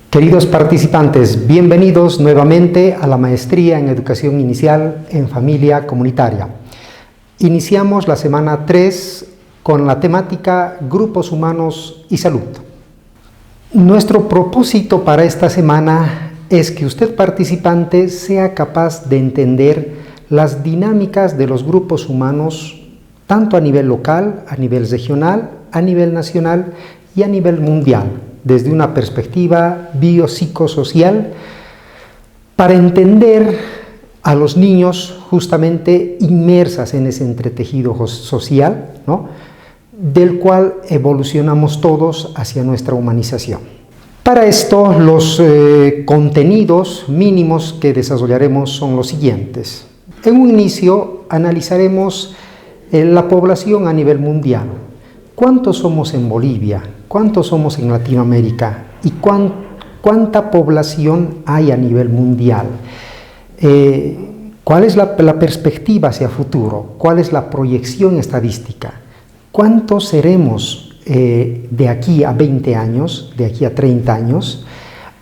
Queridos participantes, bienvenidos nuevamente a la Maestría en Educación Inicial en Familia Comunitaria. Iniciamos la semana 3 con la temática Grupos Humanos y Salud. Nuestro propósito para esta semana es que usted participante sea capaz de entender las dinámicas de los grupos humanos tanto a nivel local, a nivel regional, a nivel nacional y a nivel mundial, desde una perspectiva biopsicosocial, para entender a los niños justamente inmersas en ese entretejido social, ¿no?, del cual evolucionamos todos hacia nuestra humanización. Para esto, los contenidos mínimos que desarrollaremos son los siguientes. En un inicio, analizaremos la población a nivel mundial. ¿Cuántos somos en Bolivia? ¿Cuántos somos en Latinoamérica? ¿Y cuánta población hay a nivel mundial? ¿Cuál es la perspectiva hacia futuro? ¿Cuál es la proyección estadística? ¿Cuántos seremos de aquí a 20 años, de aquí a 30 años?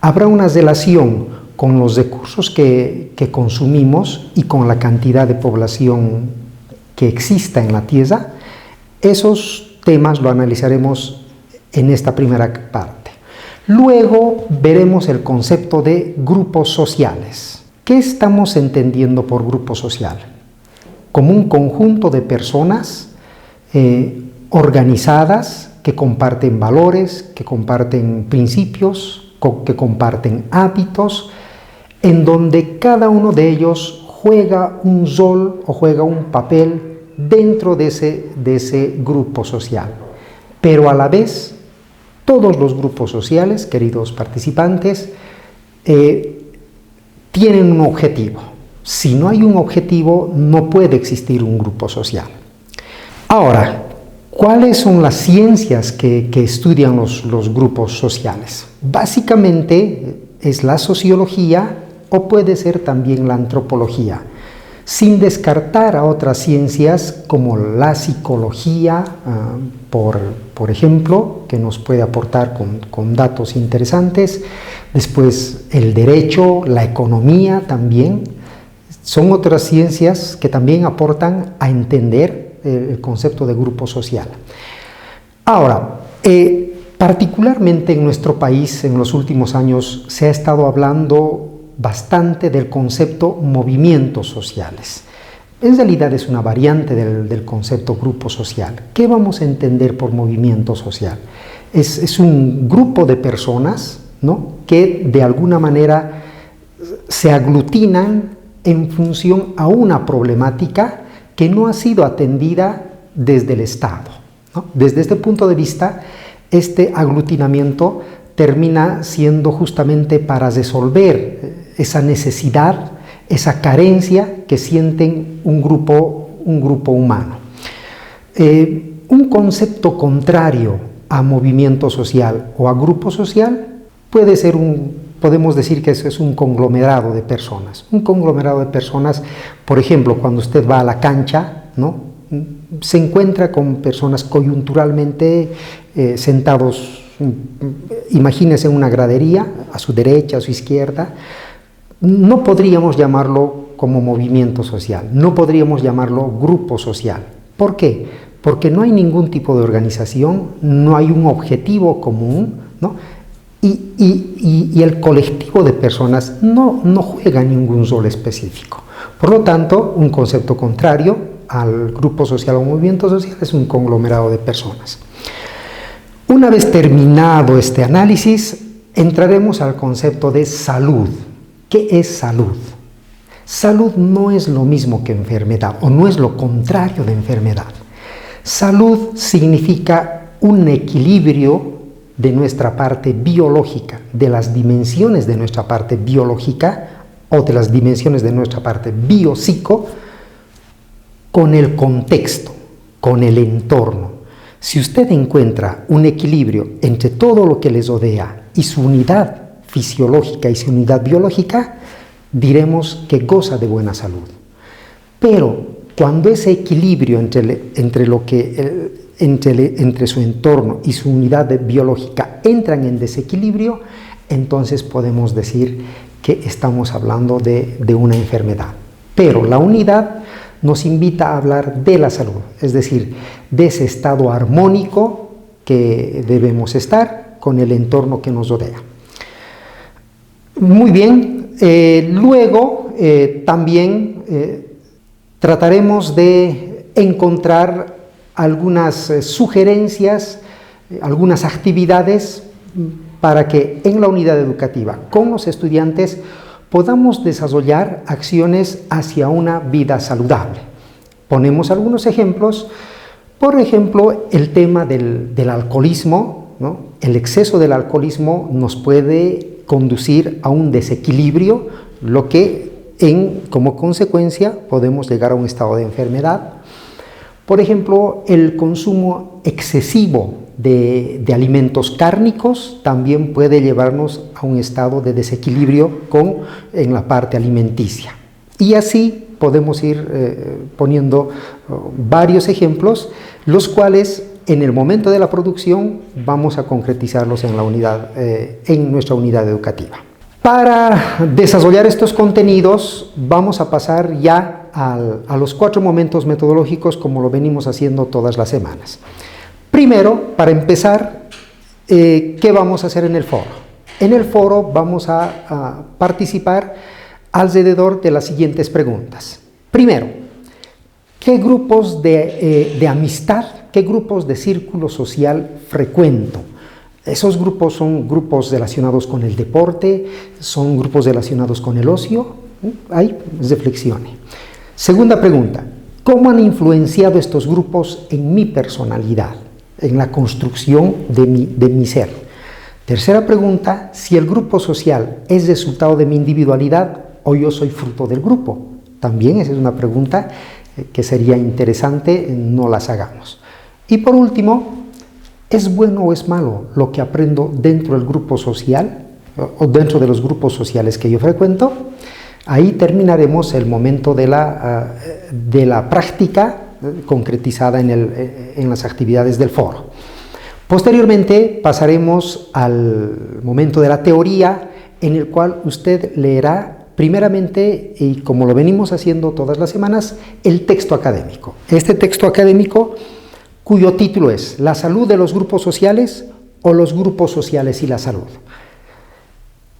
¿Habrá una relación con los recursos que consumimos y con la cantidad de población que exista en la Tierra? Esos temas lo analizaremos en esta primera parte. Luego veremos el concepto de grupos sociales. ¿Qué estamos entendiendo por grupo social? Como un conjunto de personas organizadas que comparten valores, que comparten principios, que comparten hábitos, en donde cada uno de ellos juega un rol o juega un papel dentro de ese grupo social. Pero a la vez, todos los grupos sociales, queridos participantes, tienen un objetivo. Si no hay un objetivo, no puede existir un grupo social. Ahora, ¿cuáles son las ciencias que estudian los grupos sociales? Básicamente es la sociología o puede ser también la antropología, sin descartar a otras ciencias como la psicología, por ejemplo, que nos puede aportar con datos interesantes. Después el derecho, la economía también. Son otras ciencias que también aportan a entender el concepto de grupo social. Ahora, particularmente en nuestro país, en los últimos años, se ha estado hablando bastante del concepto movimientos sociales. En realidad es una variante del concepto grupo social. ¿Qué vamos a entender por movimiento social? Es un grupo de personas, ¿no?, que de alguna manera se aglutinan en función a una problemática que no ha sido atendida desde el Estado, ¿no? Desde este punto de vista, este aglutinamiento termina siendo justamente para resolver esa necesidad, esa carencia que sienten un grupo humano. Un concepto contrario a movimiento social o a grupo social puede ser podemos decir que es un conglomerado de personas. Un conglomerado de personas, por ejemplo, cuando usted va a la cancha, ¿no?, se encuentra con personas coyunturalmente sentados, imagínese una gradería, a su derecha, a su izquierda. No podríamos llamarlo como movimiento social, no podríamos llamarlo grupo social. ¿Por qué? Porque no hay ningún tipo de organización, no hay un objetivo común, ¿no? Y el colectivo de personas no juega ningún rol específico. Por lo tanto, un concepto contrario al grupo social o movimiento social es un conglomerado de personas. Una vez terminado este análisis, entraremos al concepto de salud. ¿Qué es salud? Salud no es lo mismo que enfermedad, o no es lo contrario de enfermedad. Salud significa un equilibrio de nuestra parte biológica, de las dimensiones de nuestra parte biológica o de las dimensiones de nuestra parte biopsico con el contexto, con el entorno. Si usted encuentra un equilibrio entre todo lo que les rodea y su unidad fisiológica y su unidad biológica, diremos que goza de buena salud. Pero cuando ese equilibrio entre lo que entre su entorno y su unidad biológica entran en desequilibrio, entonces podemos decir que estamos hablando de una enfermedad. Pero la unidad nos invita a hablar de la salud, es decir, de ese estado armónico que debemos estar con el entorno que nos rodea. Muy bien, luego también trataremos de encontrar algunas sugerencias, algunas actividades para que en la unidad educativa con los estudiantes podamos desarrollar acciones hacia una vida saludable. Ponemos algunos ejemplos. Por ejemplo, el tema del alcoholismo, ¿no? El exceso del alcoholismo nos puede conducir a un desequilibrio, lo que como consecuencia podemos llegar a un estado de enfermedad. Por ejemplo, el consumo excesivo de alimentos cárnicos también puede llevarnos a un estado de desequilibrio en la parte alimenticia. Y así podemos ir poniendo varios ejemplos, los cuales en el momento de la producción vamos a concretizarlos en nuestra unidad educativa. Para desarrollar estos contenidos vamos a pasar ya a los 4 momentos metodológicos como lo venimos haciendo todas las semanas. Primero, para empezar, ¿qué vamos a hacer en el foro? En el foro vamos a participar alrededor de las siguientes preguntas. Primero, ¿qué grupos de amistad, qué grupos de círculo social frecuento? Esos grupos son grupos relacionados con el deporte, son grupos relacionados con el ocio. Ahí reflexione. Segunda pregunta, ¿cómo han influenciado estos grupos en mi personalidad, en la construcción de mi ser? Tercera pregunta, si el grupo social es resultado de mi individualidad o yo soy fruto del grupo. También esa es una pregunta que sería interesante, no las hagamos. Y por último, ¿es bueno o es malo lo que aprendo dentro del grupo social o dentro de los grupos sociales que yo frecuento? Ahí terminaremos el momento de la práctica concretizada en las actividades del foro. Posteriormente pasaremos al momento de la teoría, en el cual usted leerá primeramente, y como lo venimos haciendo todas las semanas, el texto académico. Este texto académico cuyo título es ¿La salud de los grupos sociales o los grupos sociales y la salud?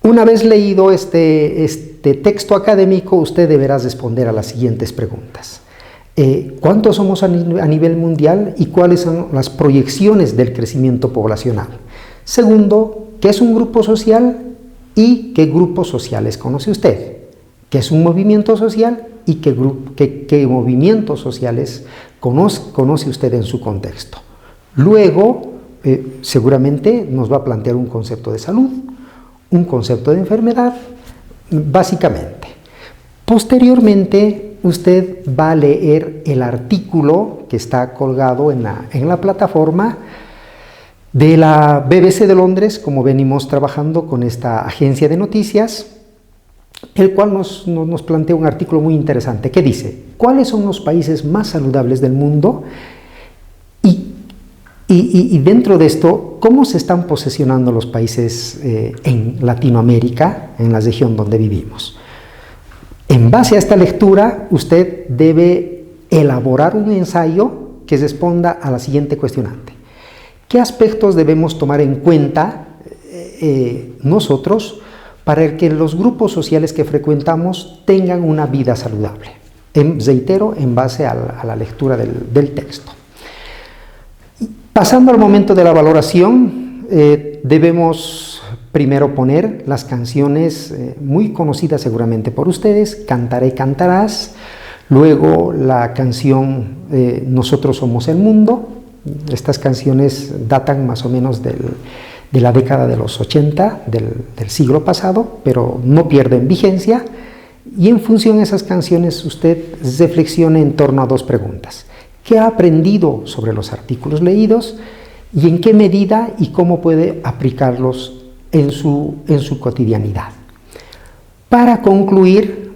Una vez leído este texto académico, usted deberá responder a las siguientes preguntas. ¿Cuántos somos a nivel mundial y cuáles son las proyecciones del crecimiento poblacional? Segundo, ¿qué es un grupo social y qué grupos sociales conoce usted? ¿Qué es un movimiento social y qué movimientos sociales conoce usted en su contexto? Luego, seguramente nos va a plantear un concepto de salud, un concepto de enfermedad, básicamente. Posteriormente, usted va a leer el artículo que está colgado en la plataforma de la BBC de Londres, como venimos trabajando con esta agencia de noticias, el cual nos plantea un artículo muy interesante que dice: ¿cuáles son los países más saludables del mundo? Y dentro de esto, ¿cómo se están posicionando los países en Latinoamérica, en la región donde vivimos? En base a esta lectura, usted debe elaborar un ensayo que responda a la siguiente cuestionante. ¿Qué aspectos debemos tomar en cuenta nosotros para que los grupos sociales que frecuentamos tengan una vida saludable? Reitero, en base a la lectura del texto. Pasando al momento de la valoración, debemos primero poner las canciones muy conocidas seguramente por ustedes, Cantaré, cantarás, luego la canción Nosotros somos el mundo. Estas canciones datan más o menos de la década de los 80 del siglo pasado, pero no pierden vigencia, y en función de esas canciones usted reflexione en torno a 2 preguntas. ¿Qué ha aprendido sobre los artículos leídos y en qué medida y cómo puede aplicarlos en su cotidianidad? Para concluir,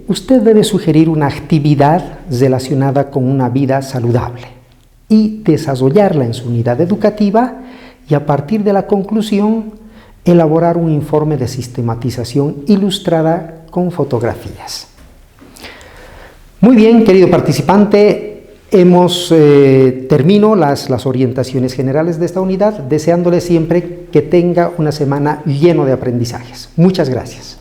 usted debe sugerir una actividad relacionada con una vida saludable y desarrollarla en su unidad educativa y a partir de la conclusión elaborar un informe de sistematización ilustrada con fotografías. Muy bien, querido participante, termino las orientaciones generales de esta unidad, deseándole siempre que tenga una semana llena de aprendizajes. Muchas gracias.